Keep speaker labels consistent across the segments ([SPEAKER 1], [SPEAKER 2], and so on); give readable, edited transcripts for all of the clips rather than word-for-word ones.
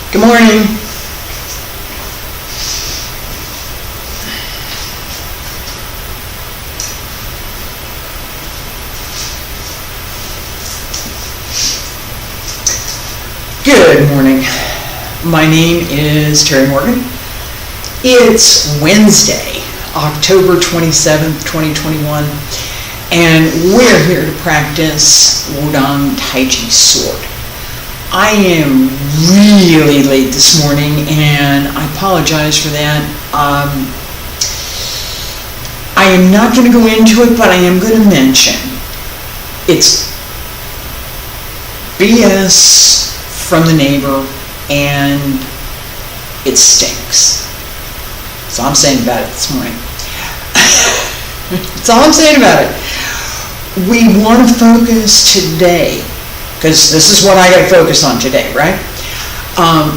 [SPEAKER 1] Good morning. Good morning. My name is Terry Morgan. It's Wednesday, October 27th, 2021, and we're here to practice Wudang Taiji Sword. I am really late this morning, and I apologize for that. I am not going to go into it, but I am going to mention it's BS from the neighbor, and it stinks. That's all I'm saying about it this morning. That's all I'm saying about it. We want to focus today, because this is what I got to focus on today, right?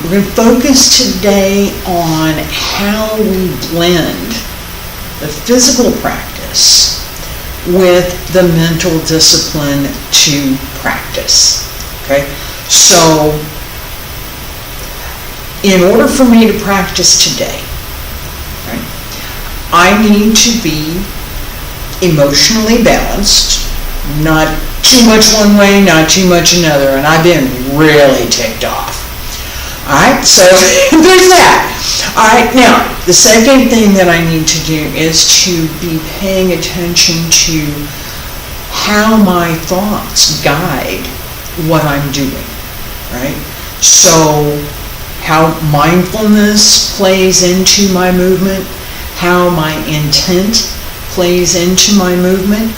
[SPEAKER 1] We're going to focus today on how we blend the physical practice with the mental discipline to practice, okay? So, in order for me to practice today, right, I need to be emotionally balanced, not too much one way, not too much another, and I've been really ticked off. Alright, so there's that. Alright, now, the second thing that I need to do is to be paying attention to how my thoughts guide what I'm doing, right? So, how mindfulness plays into my movement, how my intent plays into my movement.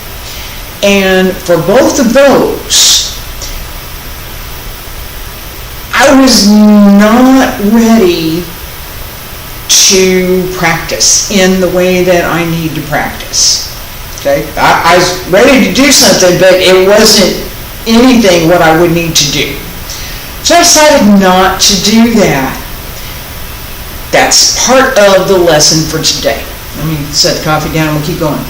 [SPEAKER 1] And for both of those, I was not ready to practice in the way that I need to practice. Okay? I was ready to do something, but it wasn't anything what I would need to do. So I decided not to do that. That's part of the lesson for today. Let me set the coffee down and we'll keep going.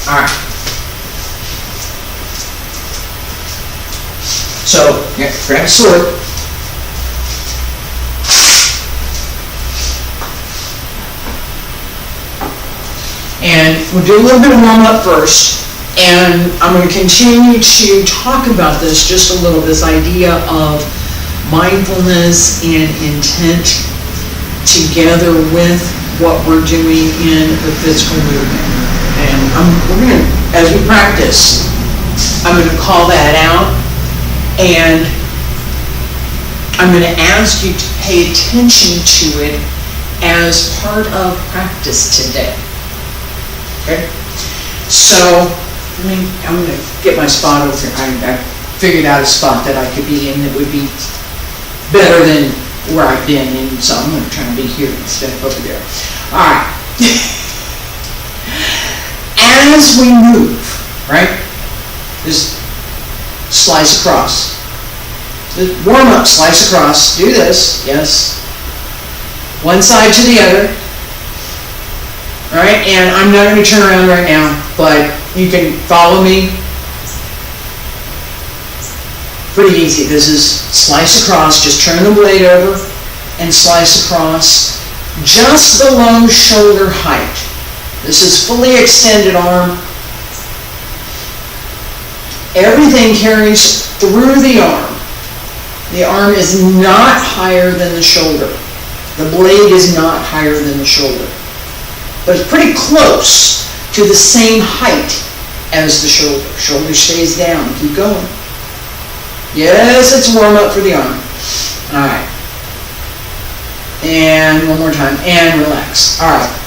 [SPEAKER 1] Alright. So, yeah, grab a sword. And we'll do a little bit of warm-up first. And I'm going to continue to talk about this just a little, this idea of mindfulness and intent together with what we're doing in the physical movement. And we're going to, as we practice, I'm going to call that out, and I'm going to ask you to pay attention to it as part of practice today. Okay? So, I'm going to get my spot over here. I figured out a spot that I could be in that would be better than where I've been, and so I'm going to try to be here instead of over there. Alright. As we move, right, just slice across. Just warm up, slice across. Do this, yes. One side to the other. Alright, and I'm not going to turn around right now, but you can follow me. Pretty easy. This is slice across. Just turn the blade over and slice across just below shoulder height. This is fully extended arm. Everything carries through the arm. The arm is not higher than the shoulder. The blade is not higher than the shoulder. But it's pretty close to the same height as the shoulder. Shoulder stays down. Keep going. Yes, it's warm up for the arm. Alright. And one more time. And relax. Alright.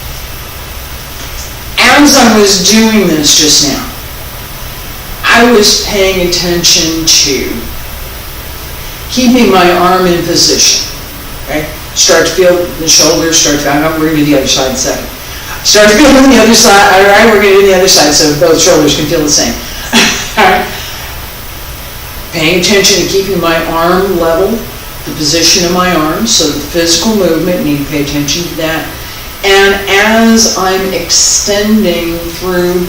[SPEAKER 1] As I was doing this just now, I was paying attention to keeping my arm in position. Okay? Start to feel the shoulder, we're going to do the other side in a second. Start to feel on the other side. Alright, we're going to do the other side so both shoulders can feel the same. Alright. Paying attention to keeping my arm level, the position of my arm, so the physical movement, need to pay attention to that. And as I'm extending through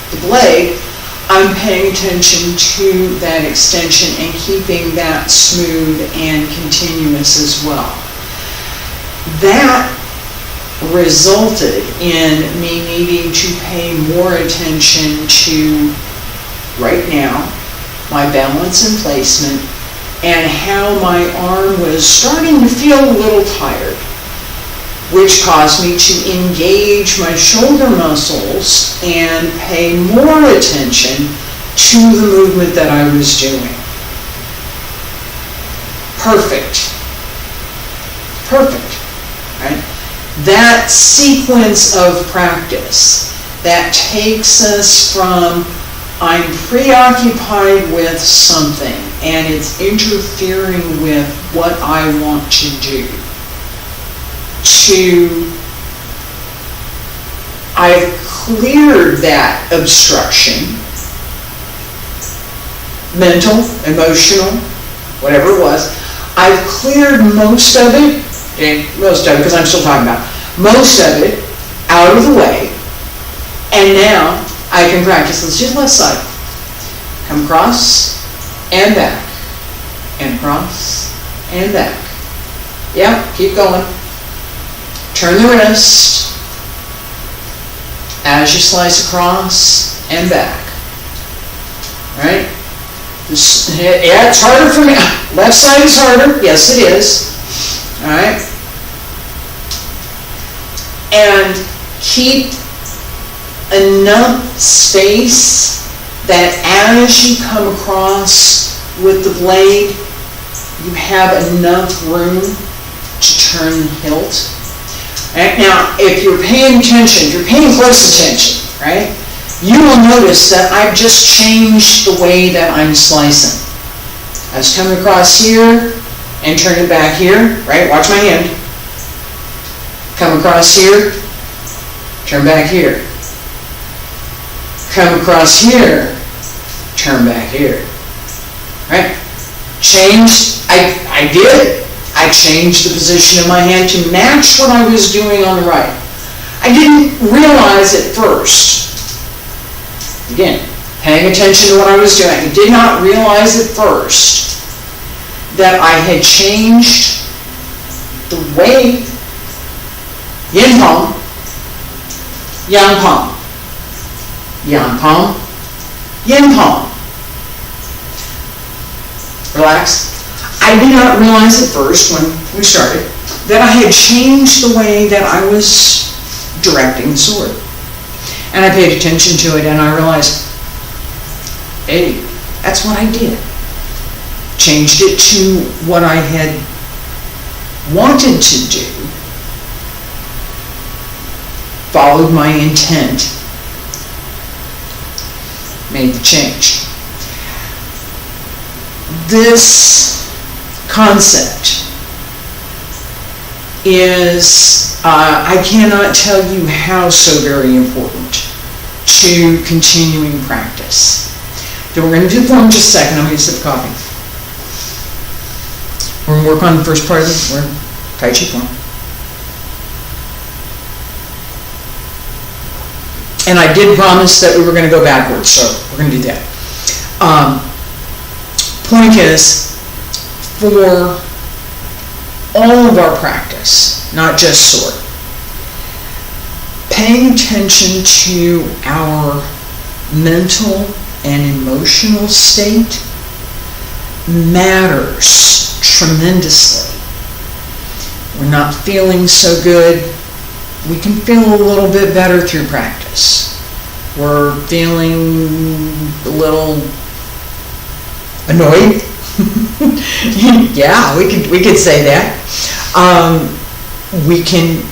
[SPEAKER 1] the blade, I'm paying attention to that extension and keeping that smooth and continuous as well. That resulted in me needing to pay more attention to, right now, my balance and placement and how my arm was starting to feel a little tired, which caused me to engage my shoulder muscles and pay more attention to the movement that I was doing. Perfect. Perfect, right? That sequence of practice that takes us from I'm preoccupied with something and it's interfering with what I want to do, to I've cleared that obstruction, mental, emotional, whatever it was. I've cleared most of it, because I'm still talking about most of it out of the way, and now I can practice. Let's do the left side. Come across and back, and across and back. Yeah, keep going. Turn the wrist as you slice across and back. All right? Yeah, it's harder for me. Left side is harder. Yes, it is. All right? And keep enough space that as you come across with the blade, you have enough room to turn the hilt. Right? Now, if you're paying attention, if you're paying close attention, right, you will notice that I've just changed the way that I'm slicing. I was coming across here and turn it back here, right? Watch my hand. Come across here, turn back here. Come across here, turn back here. Right? Changed, I did. I changed the position of my hand to match what I was doing on the right. I didn't realize at first. Again, paying attention to what I was doing. I did not realize at first that I had changed the way yin palm, yang palm, yang palm, yin palm. Relax. I did not realize at first when we started that I had changed the way that I was directing the sword. And I paid attention to it and I realized, hey, that's what I did. Changed it to what I had wanted to do. Followed my intent. Made the change. This concept is, I cannot tell you how so very important to continuing practice. Then we're going to do form in just a second. I'm going to sip coffee. We're going to work on the first part of this. We're Tai Chi form. And I did promise that we were going to go backwards, so we're going to do that. Point is, for all of our practice, not just sword, paying attention to our mental and emotional state matters tremendously. We're not feeling so good. We can feel a little bit better through practice. We're feeling a little annoyed. Yeah, we could say that. We can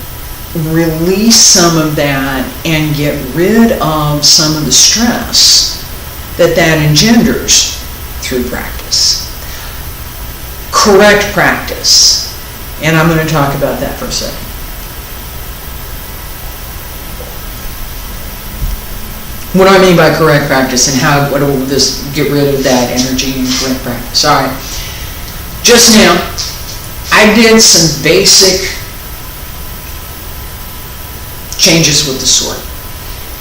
[SPEAKER 1] release some of that and get rid of some of the stress that engenders through practice. Correct practice. And I'm going to talk about that for a second. What do I mean by correct practice and what will this get rid of that energy in correct practice? All right. Just now, I did some basic changes with the sword.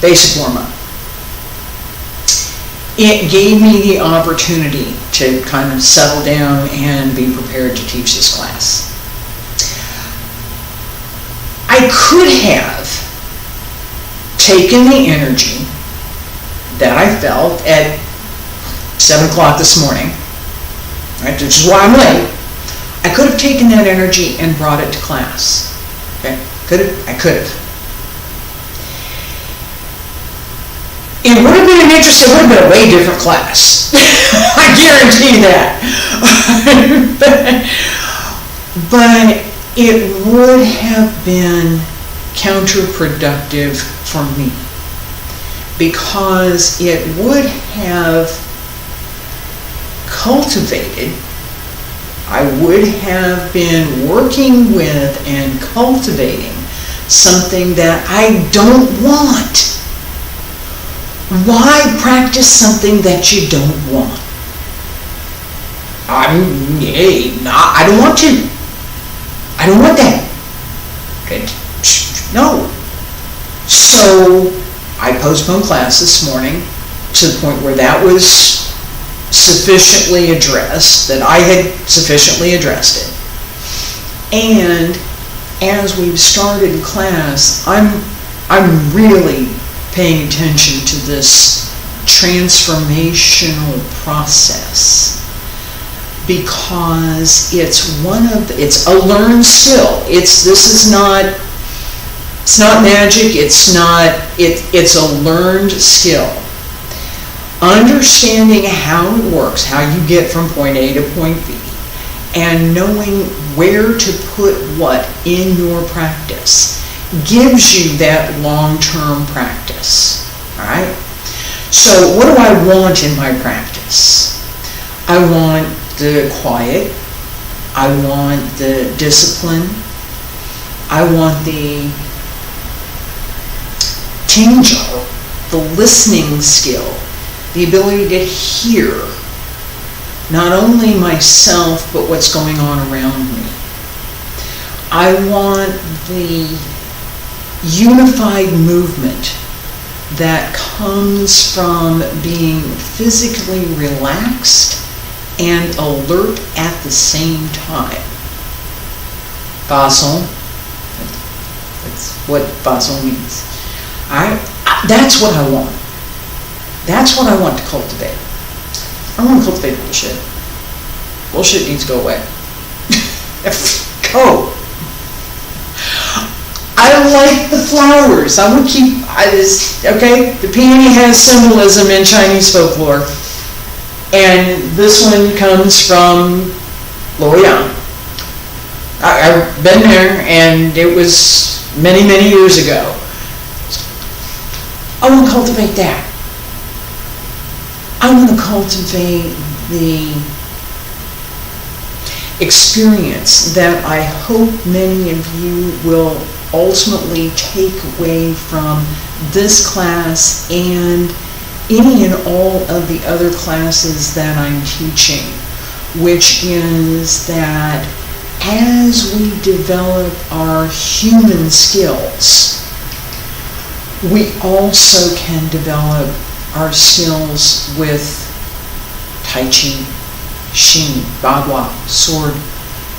[SPEAKER 1] Basic warm-up. it gave me the opportunity to kind of settle down and be prepared to teach this class. I could have taken the energy that I felt at 7 o'clock this morning, right, which is why I'm late. I could have taken that energy and brought it to class. Okay? I could have. It would have been it would have been a way different class. I guarantee that. But it would have been counterproductive for me, because it would have cultivated, I would have been working with and cultivating something that I don't want. Why practice something that you don't want? I don't want to. I don't want that. No. So I postponed class this morning to the point where that was sufficiently addressed, that I had sufficiently addressed it. And as we've started class, I'm really paying attention to this transformational process, because it's a learned skill. It's not magic. It's a learned skill. Understanding how it works, how you get from point A to point B, and knowing where to put what in your practice gives you that long-term practice. All right? So what do I want in my practice? I want the quiet. I want the discipline. I want the tingle, the listening skill, the ability to hear not only myself but what's going on around me. I want the unified movement that comes from being physically relaxed and alert at the same time. Fason. That's what fason means. That's what I want. That's what I want to cultivate. I want to cultivate bullshit. Bullshit needs to go away. Go. I like the flowers. I would keep okay? The peony has symbolism in Chinese folklore. And this one comes from Luoyang. I've been there, and it was many, many years ago. I want to cultivate that. I want to cultivate the experience that I hope many of you will ultimately take away from this class and any and all of the other classes that I'm teaching, which is that as we develop our human skills, we also can develop our skills with Tai Chi, Xin, Bagua, sword,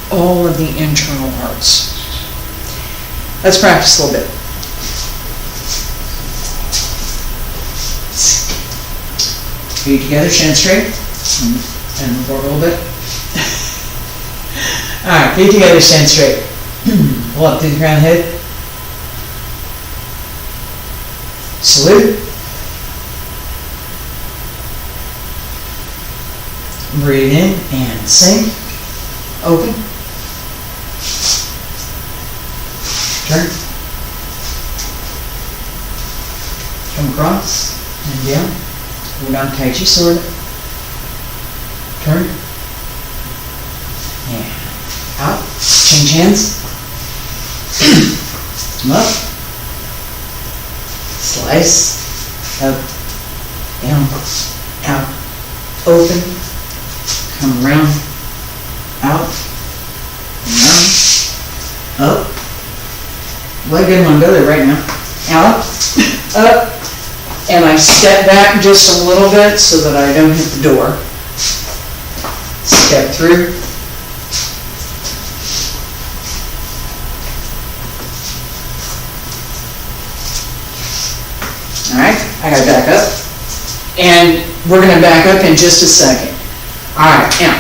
[SPEAKER 1] all of the internal arts. Let's practice a little bit. Feet together, stand straight, and move forward a little bit. Alright, feet together, stand straight. Pull up through the crown of the head. Salute. Breathe in and sink. Open. Turn. Come across and down. Wudang Taiji Sword. Turn. And out. Change hands. Come up. Slice. Up. Down. Out. Open. Come around. Out. Around. Up. Leg in my belly right now. Out. Up. And I step back just a little bit so that I don't hit the door. Step through. All right, I gotta back up. And we're gonna back up in just a second. All right, now,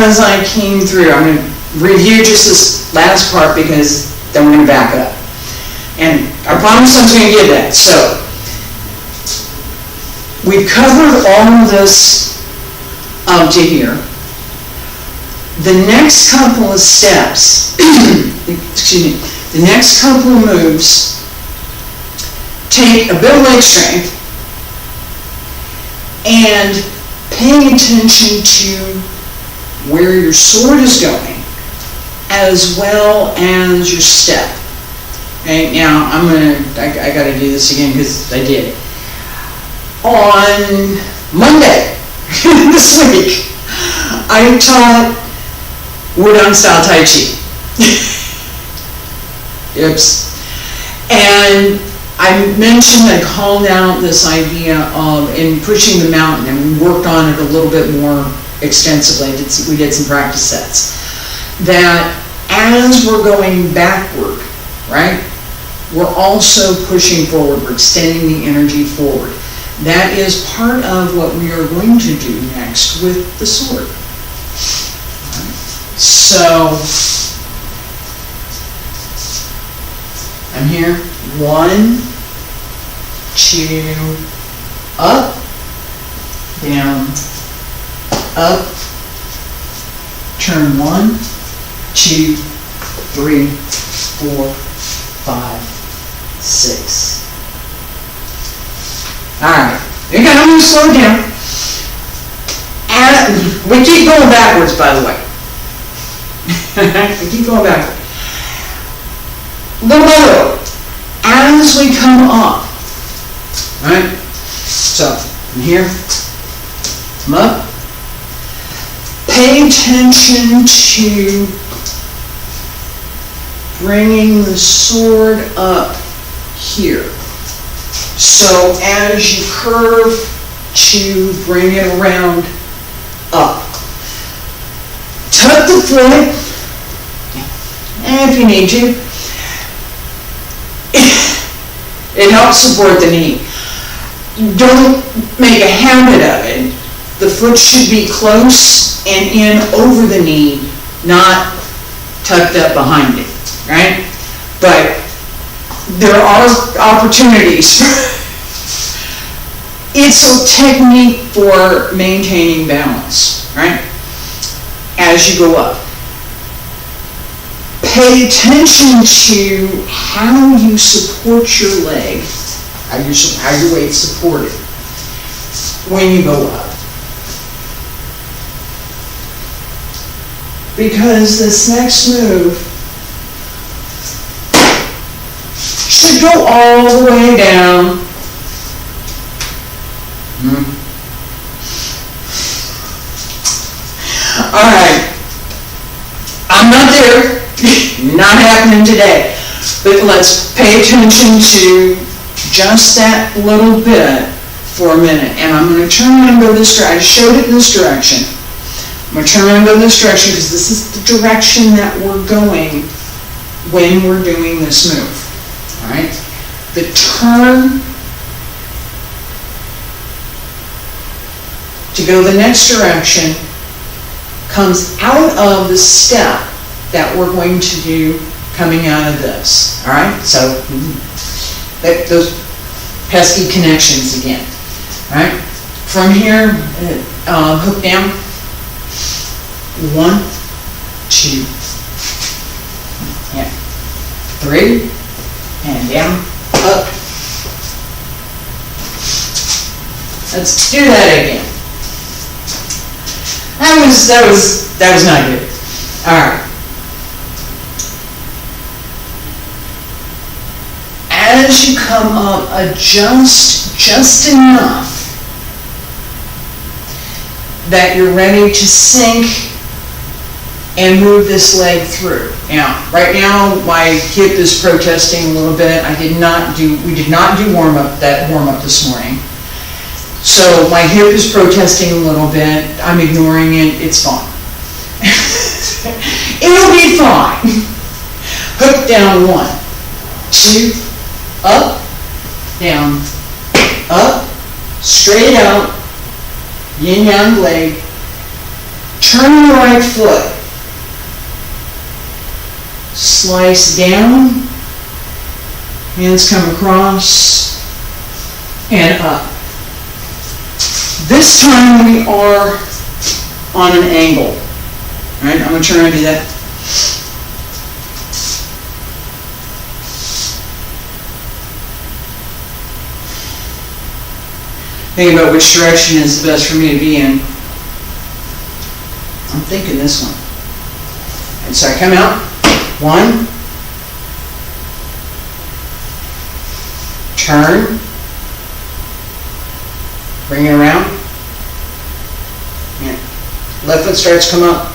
[SPEAKER 1] as I came through, I'm gonna review just this last part because then we're gonna back up. And I promise I'm gonna get that. So, we've covered all of this up to here. The next couple of steps, excuse me, the next couple of moves take a bit of leg strength and paying attention to where your sword is going as well as your step. Okay, now I gotta do this again because I did. On Monday, this week, I taught Wudang Taiji Sword. Oops. And I called out this idea of, in pushing the mountain, and we worked on it a little bit more extensively. We did some practice sets. That as we're going backward, right, we're also pushing forward. We're extending the energy forward. That is part of what we are going to do next with the sword. So, I'm here. 1, 2, up, down, up, turn 1, 2, 3, 4, 5, 6. Alright, again, I'm going to slow it down. And we keep going backwards, by the way. We keep going backwards. Little by little, as we come up, right? So, from here, come up. Pay attention to bringing the sword up here. So as you curve to bring it around up. Tuck the foot, and if you need to. It helps support the knee. Don't make a habit of it. The foot should be close and in over the knee, not tucked up behind it, right? But there are opportunities. It's a technique for maintaining balance, right? As you go up. Pay attention to how you support your leg, how your weight's supported when you go up. Because this next move should go all the way down. Alright, I'm not there, not happening today, but let's pay attention to just that little bit for a minute. And I'm going to turn around and go this direction. I showed it in this direction. I'm going to turn around and go this direction because this is the direction that we're going when we're doing this move. Alright? The turn to go the next direction comes out of the step that we're going to do coming out of this. Alright? So, those pesky connections again. Alright? From here, hook down. 1, 2, yeah, 3, and down, up. Let's do that again. That was not good. All right. As you come up, adjust just enough that you're ready to sink and move this leg through. Now, right now, my hip is protesting a little bit. We did not do warm-up this morning. So my hip is protesting a little bit. I'm ignoring it. It's fine. It'll be fine. Hook down, 1, 2, up, down, up, straight out, yin-yang leg, turn the right foot, slice down, hands come across, and up. This time we are on an angle. All right, I'm going to turn and do that. Think about which direction is the best for me to be in. I'm thinking this one. And so I come out. 1. Turn. Bring it around. Yeah. Left foot starts to come up.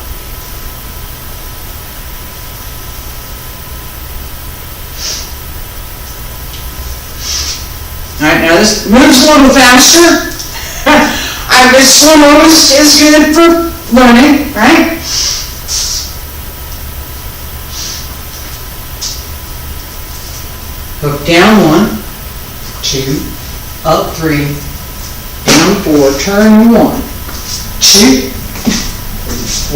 [SPEAKER 1] Alright, now this moves a little faster. This slow is good for learning, right? Hook down, 1, 2, up 3, down 4, turn 1, 2, 3,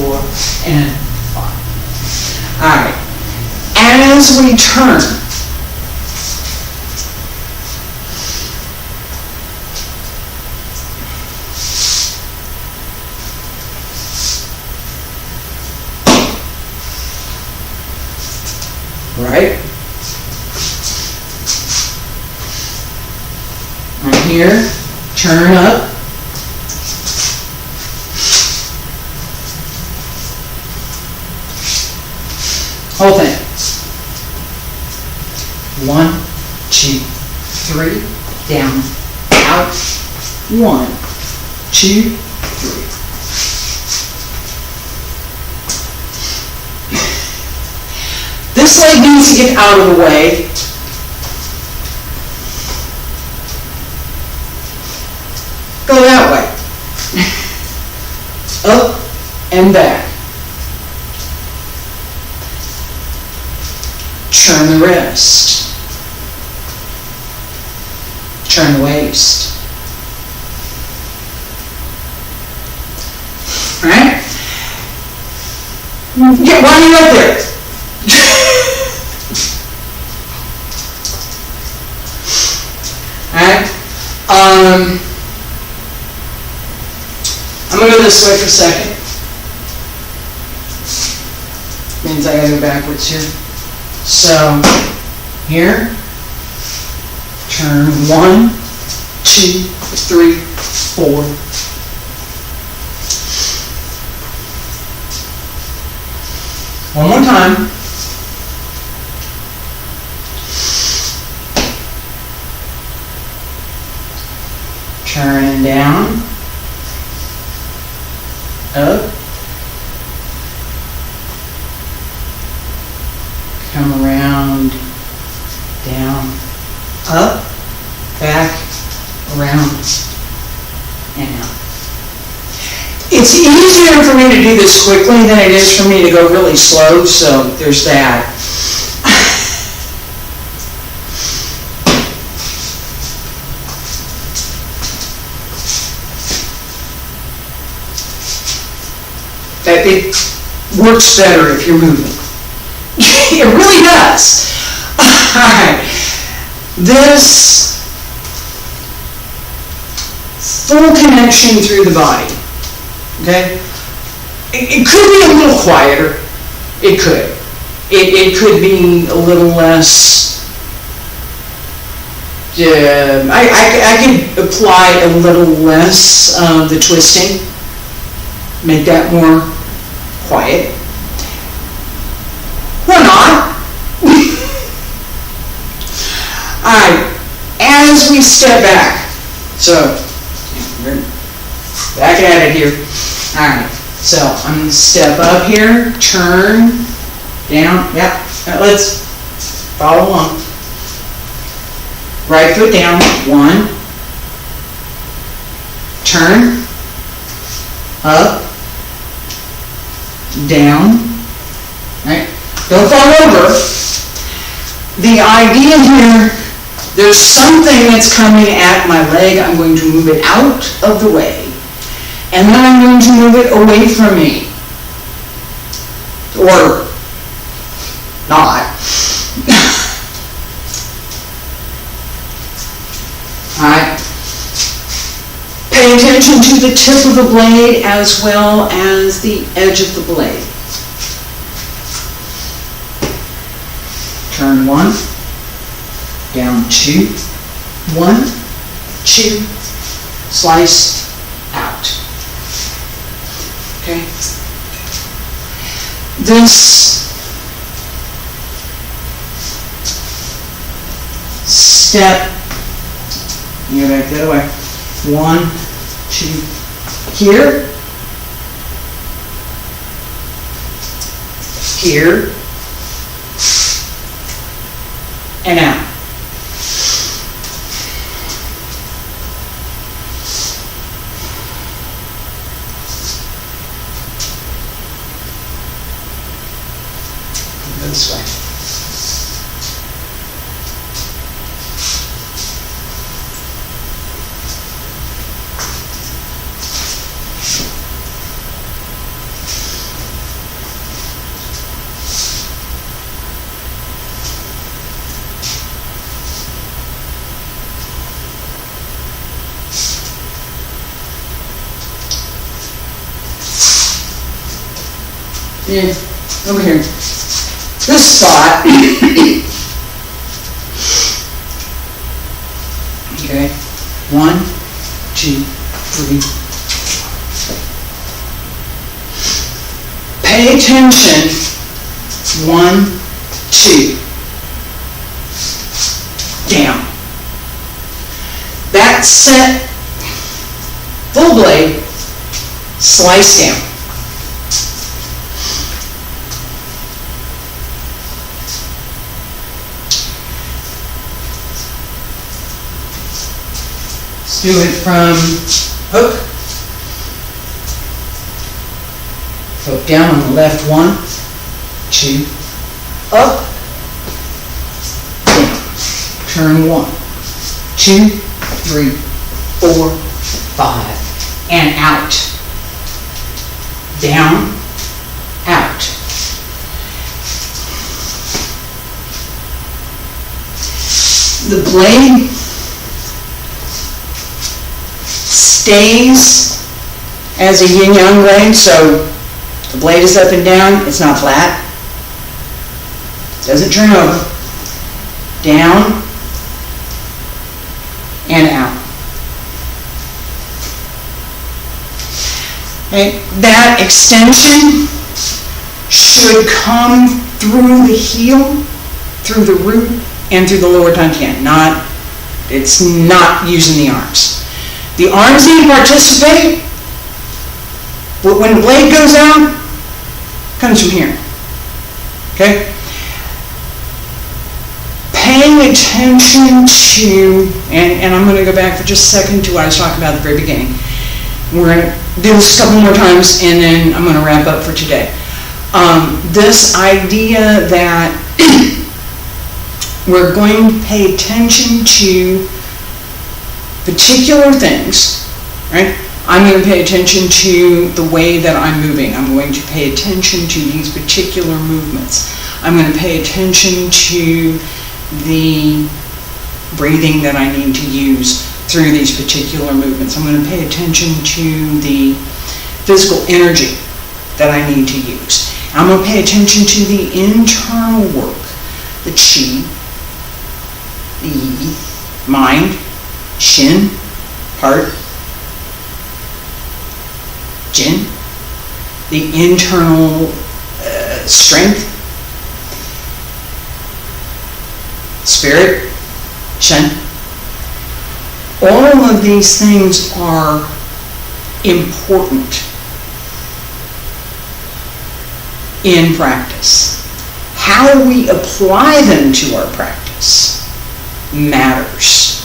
[SPEAKER 1] 4, and 5. Alright, as we turn, right? Right here, turn up. Whole thing. 1, 2, 3, down, out. 1, 2, 3. This leg needs to get out of the way. Go that way. Up and back. Turn the wrist. Turn the waist. All right? Yeah, why are you up there? Alright, I'm going to go this way for a second. Means I got to go backwards here. So, here, turn 1, 2, 3, 4. One more time. Turn down, up, come around, down, up, back, around, and out. It's easier for me to do this quickly than it is for me to go really slow, so there's that. It works better if you're moving. It really does. Alright. This full connection through the body. Okay? It could be a little quieter. It could. It could be a little less. I could apply a little less of the twisting. Make that more quiet. Or not. Alright, as we step back, so, we're back at it here. Alright, So I'm going to step up here, turn, down, yep, let's follow along. Right foot down, 1, turn, up, down, right? Don't fall over. The idea here, there's something that's coming at my leg, I'm going to move it out of the way, and then I'm going to move it away from me. Or not. Alright. Pay attention to the tip of the blade as well as the edge of the blade. Turn 1, down 2, 1, 2, slice out. Okay? This step, you go back the other way. 1, 2, here, here, and out. Go this way. Yeah, over here. This spot. Okay. 1, 2, 3. Pay attention. 1, 2. Down. That set full blade, slice down. Do it from hook, hook down on the left, 1, 2, up, down, turn 1, 2, 3, 4, 5, and out, down, out. The blade stays as a yin-yang blade, so the blade is up and down, it's not flat, doesn't turn over, down and out. Okay. That extension should come through the heel, through the root, and through the lower tongue-can. It's not using the arms. The arms need to participate, but when the blade goes out, it comes from here. Okay? Paying attention to, and I'm going to go back for just a second to what I was talking about at the very beginning. We're going to do this a couple more times, and then I'm going to wrap up for today. This idea that we're going to pay attention to particular things, right? I'm going to pay attention to the way that I'm moving. I'm going to pay attention to these particular movements. I'm going to pay attention to the breathing that I need to use through these particular movements. I'm going to pay attention to the physical energy that I need to use. I'm going to pay attention to the internal work, the chi, the yi, mind, shin, heart, jin, the internal strength, spirit, shen. All of these things are important. in practice. How we apply them to our practice matters.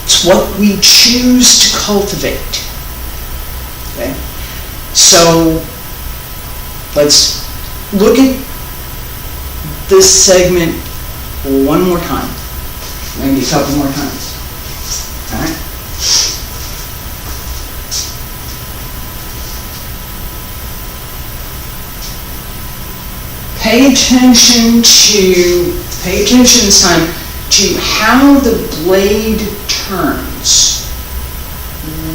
[SPEAKER 1] It's what we choose to cultivate. Okay? So let's look at this segment one more time, maybe a couple more times. All right? Pay attention this time to how the blade turns.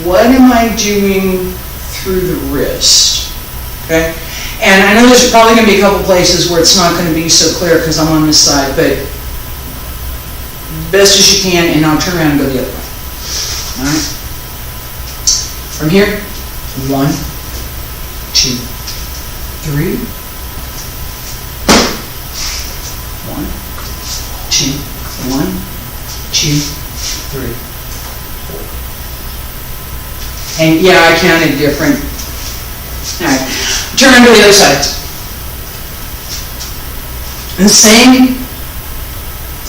[SPEAKER 1] What am I doing through the wrist? Okay? And I know there's probably going to be a couple places where it's not going to be so clear because I'm on this side, but best as you can, and I'll turn around and go the other way. All right? From here, 1, 2, 3. 1, 2, 1, 2, 3, 4. And yeah, I counted different. All right, turn to the other side. The same,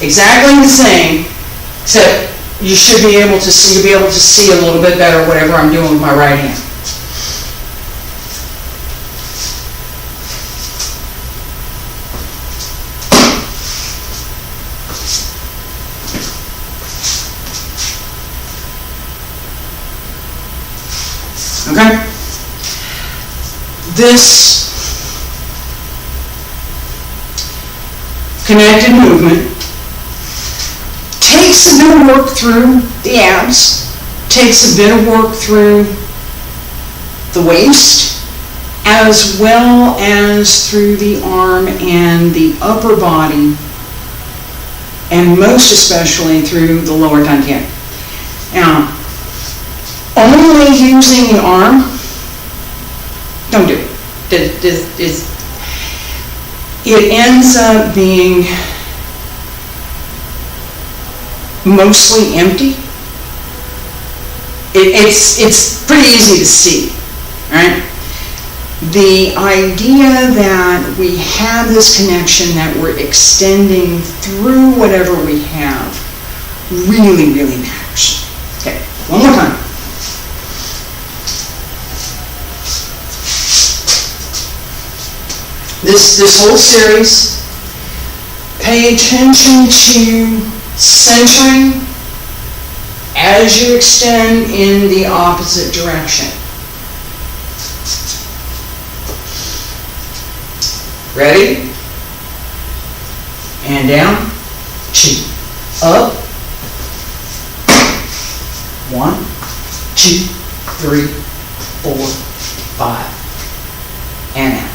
[SPEAKER 1] exactly the same, except you should be able to see. You'll be able to see a little bit better whatever I'm doing with my right hand. Okay? This connected movement takes a bit of work through the abs, takes a bit of work through the waist, as well as through the arm and the upper body, and most especially through the lower dantian. Now, only using the arm, don't do it. It ends up being mostly empty. It's pretty easy to see, right? The idea that we have this connection, that we're extending through whatever we have, really, really matters. Okay, one more time. This whole series, pay attention to centering as you extend in the opposite direction. Ready? And down, 2, up, 1, 2, 3, 4, 5, and out.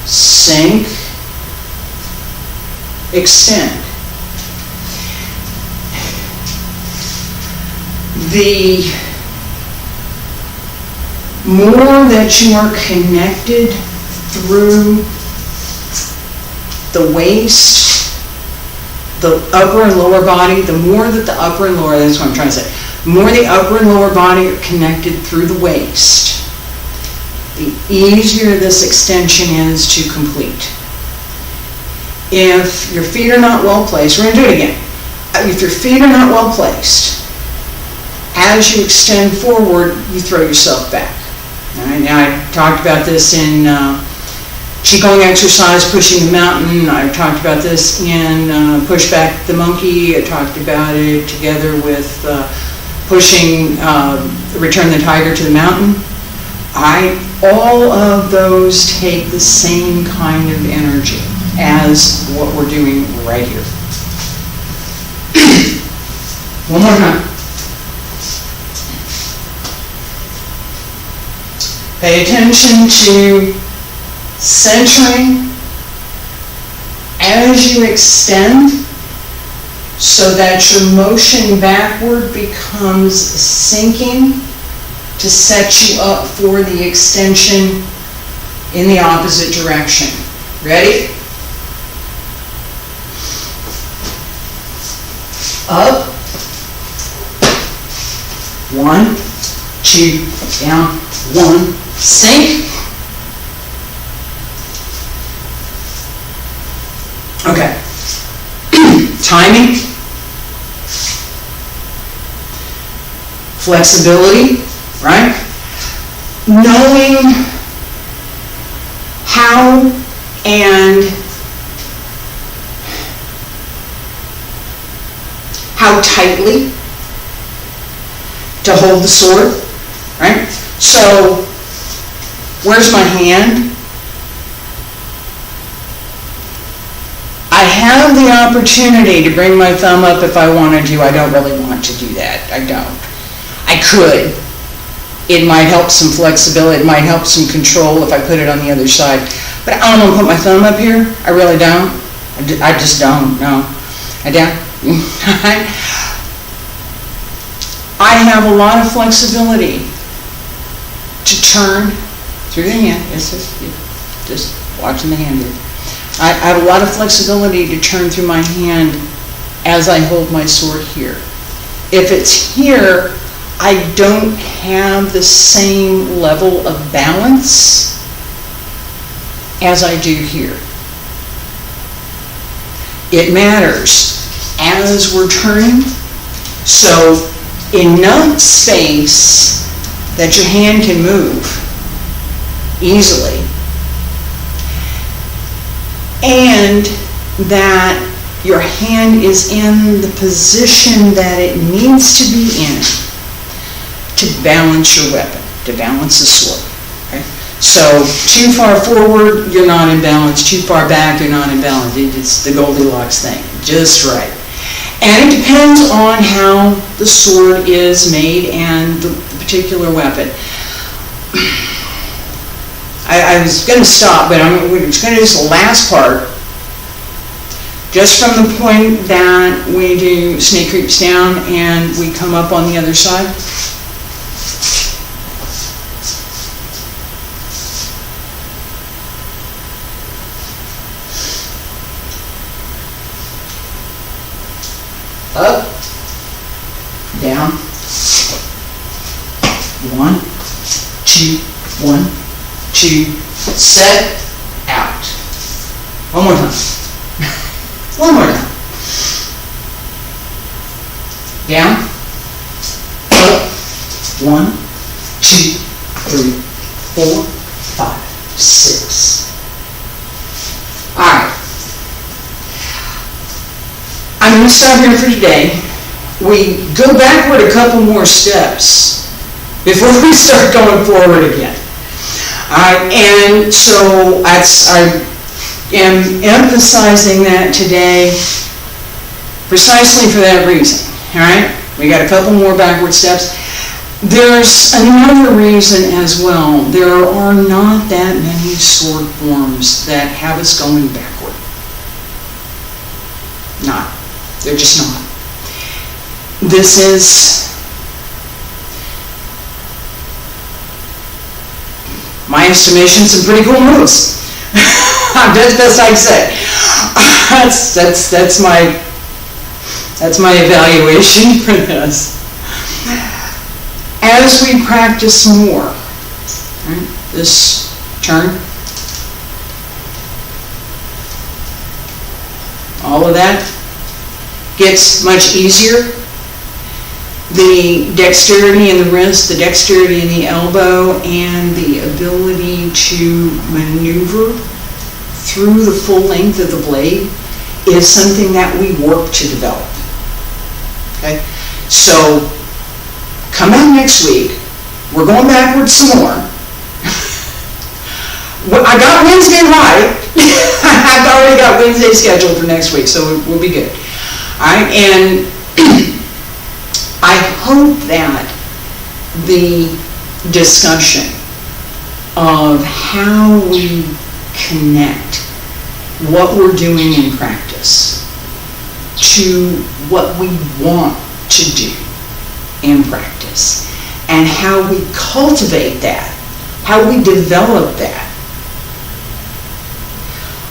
[SPEAKER 1] Sink, extend. The more that you are connected through the waist, the upper and lower body, the more that the upper and lower, that's what I'm trying to say, the more the upper and lower body are connected through the waist, the easier this extension is to complete. If your feet are not well placed, we're going to do it again. If your feet are not well placed, as you extend forward, you throw yourself back. All right, now I talked about this in Qigong exercise, pushing the mountain. I've talked about this in push back the monkey. I talked about it together with pushing return the tiger to the mountain. All of those take the same kind of energy as what we're doing right here. One more time. Pay attention to centering as you extend, so that your motion backward becomes sinking to set you up for the extension in the opposite direction. Ready? Up. 1, 2, down, 1, sink. Okay. Timing. Flexibility, right? Knowing how and how tightly to hold the sword, right? So, where's my hand? I have the opportunity to bring my thumb up if I wanted to. I don't really want to do that. I don't. I could. It might help some flexibility. It might help some control if I put it on the other side. But I don't want to put my thumb up here. I really don't. I just don't. No. I don't. I have a lot of flexibility to turn through the hand. It's just watching the hand here. I have a lot of flexibility to turn through my hand as I hold my sword here. If it's here, I don't have the same level of balance as I do here. It matters as we're turning, so enough space that your hand can move easily, and that your hand is in the position that it needs to be in to balance your weapon, to balance the sword. Okay? So too far forward, you're not in balance. Too far back, you're not in balance. It's the Goldilocks thing, just right. And it depends on how the sword is made and the particular weapon. I was going to stop, but we're going to do this last part. Just from the point that we do snake creeps down and we come up on the other side. Up, down, 1, 2, 1, 2, set, out. One more time. One more time. Down, up, 1, 2, 3, 4, 5, 6. All right. I'm going to stop here for today. We go backward a couple more steps before we start going forward again. And so I am emphasizing that today precisely for that reason. All right? We got a couple more backward steps. There's another reason as well. There are not that many sword forms that have us going backward. Not. They're just not. This is, my estimation, some pretty cool moves. That's best I can say. That's my evaluation for this. As we practice more, right, this turn, all of that gets much easier. The dexterity in the wrist, the dexterity in the elbow, and the ability to maneuver through the full length of the blade is something that we work to develop. Okay? So, come out next week. We're going backwards some more. I got Wednesday right. I've already got Wednesday scheduled for next week, so we'll be good. All right, and I hope that the discussion of how we connect what we're doing in practice to what we want to do in practice, and how we cultivate that, how we develop that.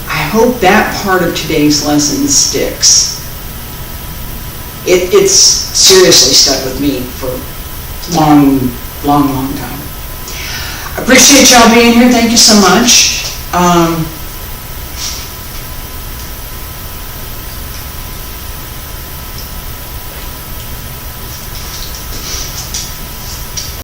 [SPEAKER 1] I hope that part of today's lesson sticks. It's seriously stuck with me for a long time. Appreciate y'all being here, thank you so much.